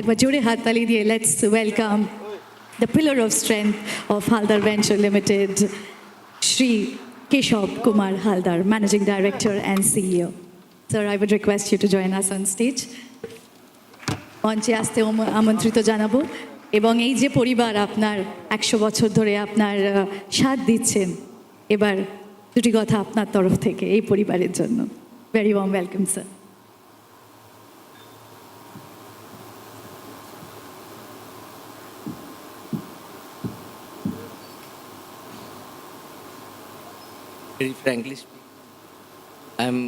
একবার জোরে হাততালি দিয়ে let's welcome the pillar of strength of Haldar venture limited, Shri Keshab Kumar Haldar, Managing Director and CEO. Sir, I would request you to join us on stage. মঞ্চে আসতে আমন্ত্রিত জানাবো এবং এই যে পরিবার আপনার 100 বছর ধরে আপনার সাথ দিচ্ছেন, এবার দুটি কথা আপনার তরফ থেকে এই পরিবারের জন্য। Very warm welcome sir. Very frankly speaking, I'm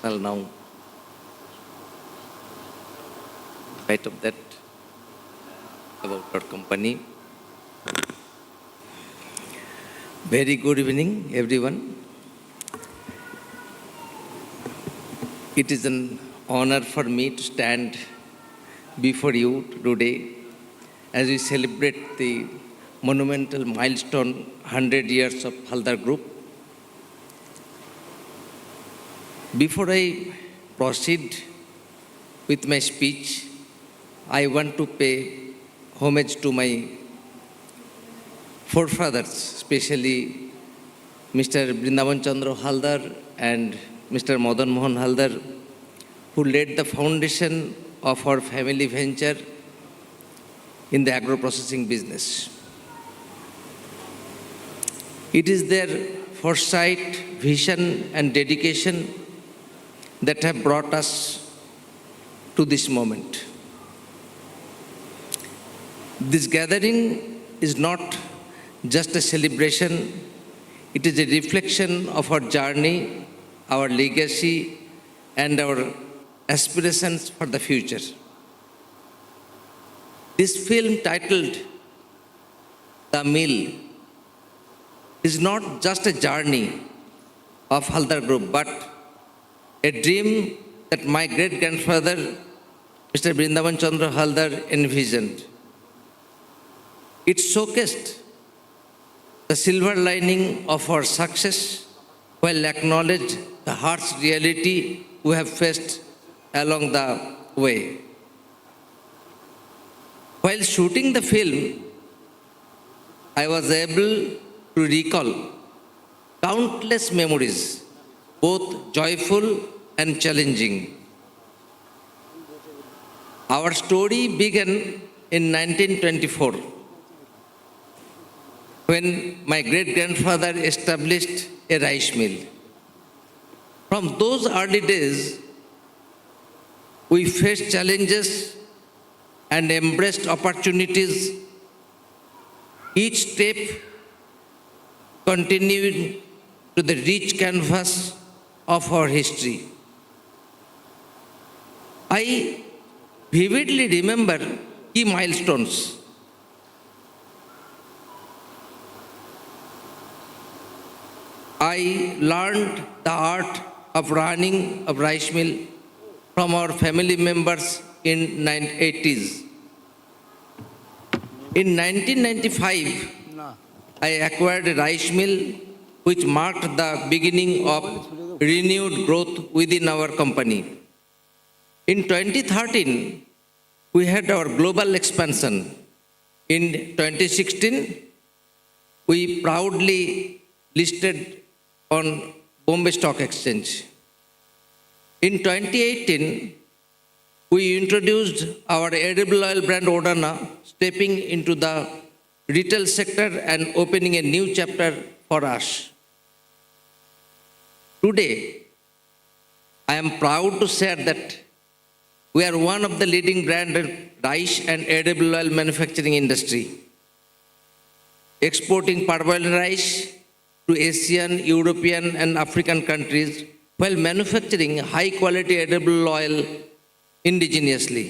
well now. In spite of that, about our company. Very good evening, everyone. It is an honor for me to stand before you today as we celebrate the monumental milestone 100 years of Haldar Group. Before I proceed with my speech, I want to pay homage to my forefathers, especially Mr. Brindavan Chandra Haldar and Mr. Madan Mohan Haldar, who laid the foundation of our family venture in the agro-processing business. It is their foresight, vision, and dedication that have brought us to this moment. This gathering is not just a celebration, it is a reflection of our journey, our legacy, and our aspirations for the future. This film titled The Mill is not just a journey of Haldar Group, but a dream that my great-grandfather, Mr. Brindavan Chandra Haldar, envisioned. It showcased the silver lining of our success while acknowledged the harsh reality we have faced along the way. While shooting the film, I was able to recall countless memories, both joyful and challenging. Our story began in 1924, when my great-grandfather established a rice mill. From those early days, we faced challenges and embraced opportunities, each step continuing to the rich canvas of our history. I vividly remember key milestones. I learned the art of running a rice mill from our family members in 1980s. In 1995, I acquired a rice mill which marked the beginning of renewed growth within our company. In 2013, we had our global expansion. In 2016, we proudly listed on Bombay Stock Exchange. In 2018, we introduced our edible oil brand Odana, stepping into the retail sector and opening a new chapter for us. Today, I am proud to share that we are one of the leading brands in rice and edible oil manufacturing industry, exporting parboiled rice to Asian, European, and African countries while manufacturing high-quality edible oil indigenously.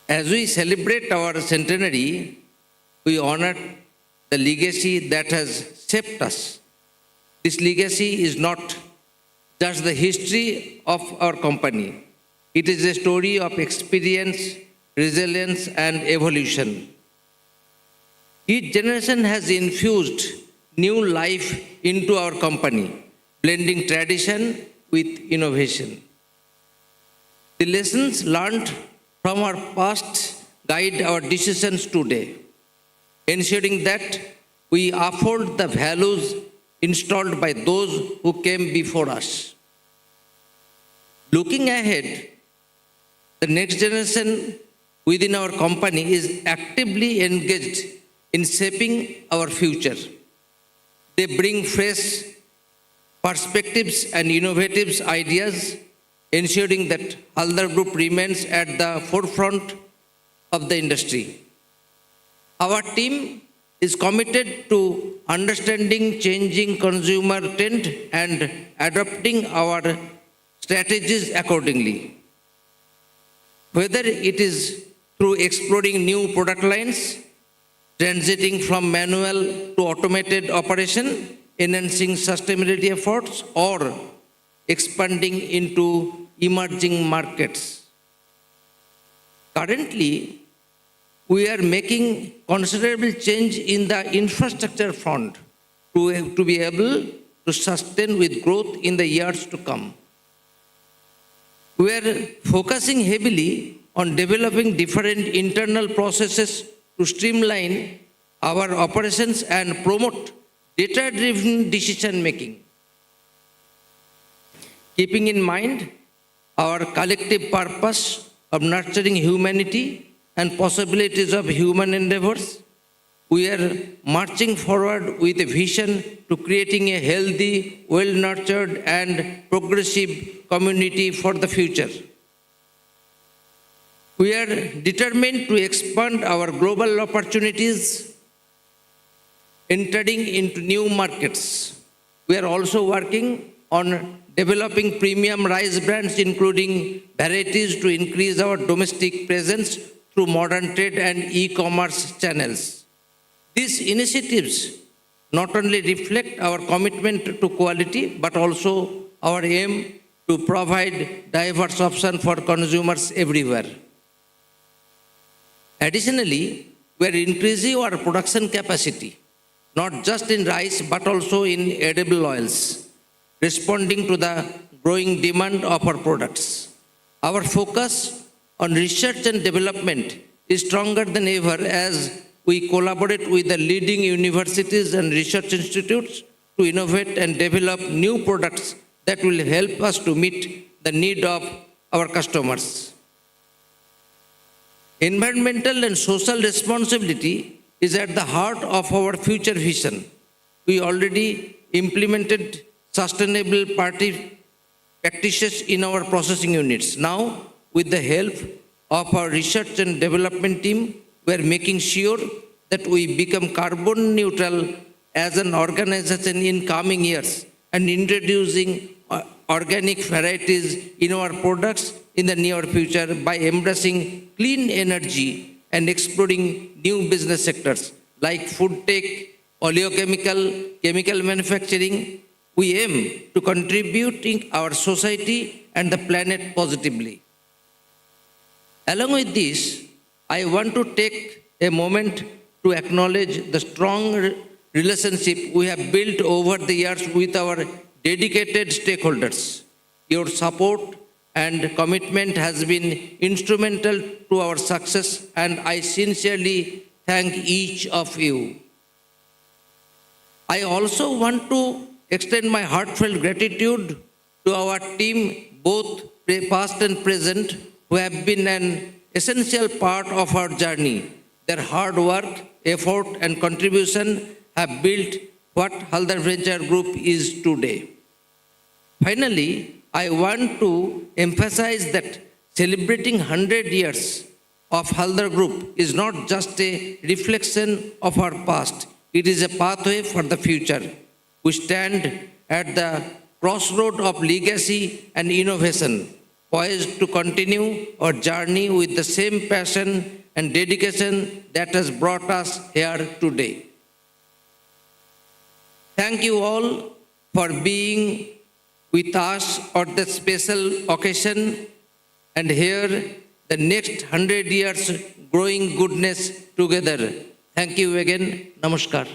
As we celebrate our centenary, we honor the legacy that has shaped us. This legacy is not just the history of our company. It is a story of experience, resilience, and evolution. Each generation has infused new life into our company, blending tradition with innovation. The lessons learned from our past guide our decisions today, ensuring that we uphold the values installed by those who came before us. Looking ahead, the next generation within our company is actively engaged in shaping our future. They bring fresh perspectives and innovative ideas, ensuring that Haldar Group remains at the forefront of the industry. Our team is committed to understanding changing consumer trend and adopting our strategies accordingly. Whether it is through exploring new product lines, transiting from manual to automated operation, enhancing sustainability efforts, or expanding into emerging markets. Currently, we are making considerable change in the infrastructure front to be able to sustain with growth in the years to come. We are focusing heavily on developing different internal processes to streamline our operations and promote data-driven decision-making. Keeping in mind our collective purpose of nurturing humanity and possibilities of human endeavors, we are marching forward with a vision to creating a healthy, well-nurtured and progressive community for the future. We are determined to expand our global opportunities, entering into new markets. We are also working on developing premium rice brands, including varieties, to increase our domestic presence through modern trade and e-commerce channels. These initiatives not only reflect our commitment to quality, but also our aim to provide diverse options for consumers everywhere. Additionally, we are increasing our production capacity, not just in rice, but also in edible oils, responding to the growing demand of our products. Our focus on research and development is stronger than ever as we collaborate with the leading universities and research institutes to innovate and develop new products that will help us to meet the need of our customers. Environmental and social responsibility is at the heart of our future vision. We already implemented sustainable practices in our processing units. Now, with the help of our research and development team, we are making sure that we become carbon neutral as an organization in coming years and introducing organic varieties in our products in the near future by embracing clean energy and exploring new business sectors like food tech, oleochemical, chemical manufacturing. We aim to contribute in our society and the planet positively. Along with this, I want to take a moment to acknowledge the strong relationship we have built over the years with our dedicated stakeholders. Your support and commitment has been instrumental to our success, and I sincerely thank each of you. I also want to extend my heartfelt gratitude to our team, both past and present, who have been an essential part of our journey. Their hard work, effort, and contribution have built what Haldar Venture Group is today. Finally, I want to emphasize that celebrating 100 years of Haldar Group is not just a reflection of our past, it is a pathway for the future. We stand at the crossroad of legacy and innovation, poised to continue our journey with the same passion and dedication that has brought us here today. Thank you all for being with us on this special occasion, and here the next 100 years growing goodness together. Thank you again. Namaskar.